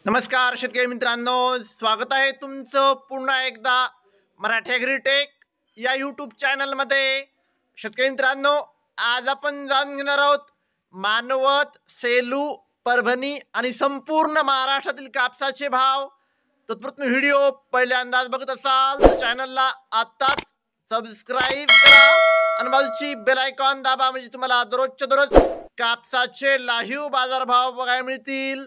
नमस्कार शेतकरी मित्रांनो, स्वागत आहे तुमचं पुन्हा एकदा मराठी ॲग्रीटेक या यूट्यूब चॅनलमध्ये। शेतकरी मित्रांनो, आज आपण जाणून घेणार आहोत मानवत, सेलू, परभणी आणि संपूर्ण महाराष्ट्रातील कापसाचे भाव। तत्पूर्वी व्हिडिओ पहिल्यांदाच बघत असाल तर चॅनलला आताच सबस्क्राईब करा आणि बाजूची बेल आयकॉन दाबा, म्हणजे तुम्हाला दररोजच्या दररोज कापसाचे लाईव्ह बाजारभाव बघायला मिळतील।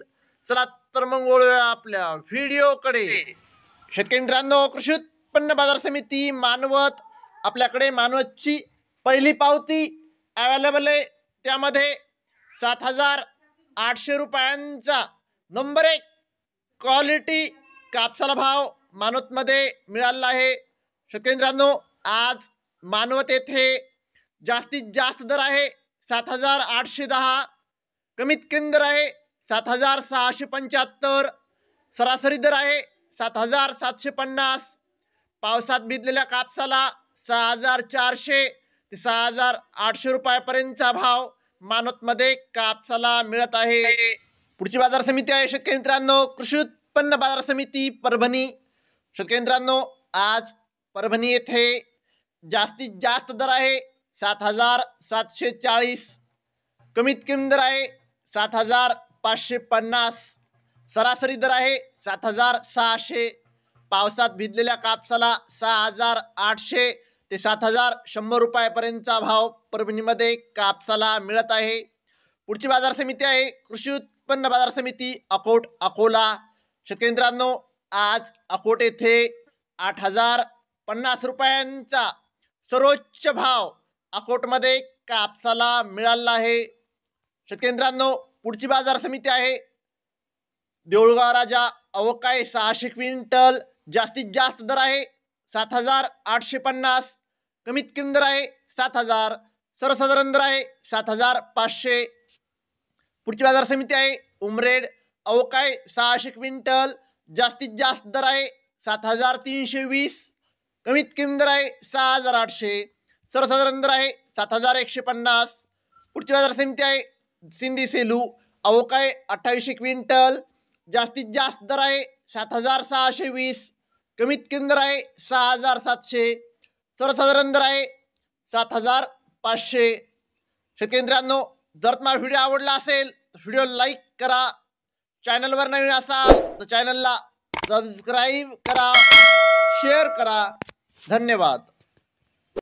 चला तर मग वळूया आपल्या व्हिडिओकडे। शेतकरी मित्रांनो, कृषी उत्पन्न बाजार समिती मानवत, आपल्याकडे मानवतची पहिली पावती अवेलेबल आहे। त्यामध्ये 7,800 रुपयांचा नंबर 1 क्वालिटी कापसाला भाव मानवतमध्ये मिळाला आहे। शेतकरी मित्रांनो, आज मानवत येथे जास्तीत जास्त दर आहे 7,810, कमीत कमी दर आहे 7,675, सरासरी दर आहे 7,750। पावसात भिजलेल्या कापसाला 6,400 ते 6,800 रुपयापर्यंतचा भाव मानवतमध्ये कापसाला मिळत आहे। पुढची बाजार समिती आहे शेतकरी मित्रांनो, कृषी उत्पन्न बाजार समिती परभणी। शेतकरी मित्रांनो, आज परभणी येथे जास्तीत जास्त दर आहे 7,740, कमीत कमी दर आहे 7,550, सरासरी दर आहे 7,600। पावसात भिजलेल्या कापसाला 6,800 ते 7,100 रुपयापर्यंतचा भाव परभणीमध्ये कापसाला मिळत आहे। पुढची बाजार समिती आहे कृषी उत्पन्न बाजार समिती अकोट अकोला। शेतकरी मित्रांनो, आज अकोट येथे 8,050 रुपयांचा सर्वोच्च भाव अकोटमध्ये कापसाला मिळाला आहे। शेतकरी मित्रांनो, पुढची बाजार समिती आहे देऊळगाव राजा अवकाळी 600 क्विंटल, जास्तीत जास्त दर आहे 7,850, कमीत कमी दर आहे 7,000, सर्वसाधारण दर आहे 7,500। पुढची बाजार समिती आहे उमरेड अवकाळी 600 क्विंटल, जास्तीत जास्त दर आहे 7,320, कमीत कमी दर आहे 6,800, सर्वसाधारण दर आहे 7,150। पुढची बाजार समिती आहे सिंधी सेलू अवकाळी 2800 क्विंटल, जास्तीत जास्त दर आहे 7,620, कमीत कमी दर आहे 6,700, सर्वसाधारण दर आहे 7,500। शेतकरी मित्रांनो, जर तुम्हाला व्हिडिओ आवडला असेल तर व्हिडिओ लाईक करा, चॅनलवर नवीन असाल तर चॅनलला सबस्क्राईब करा, शेअर करा। धन्यवाद।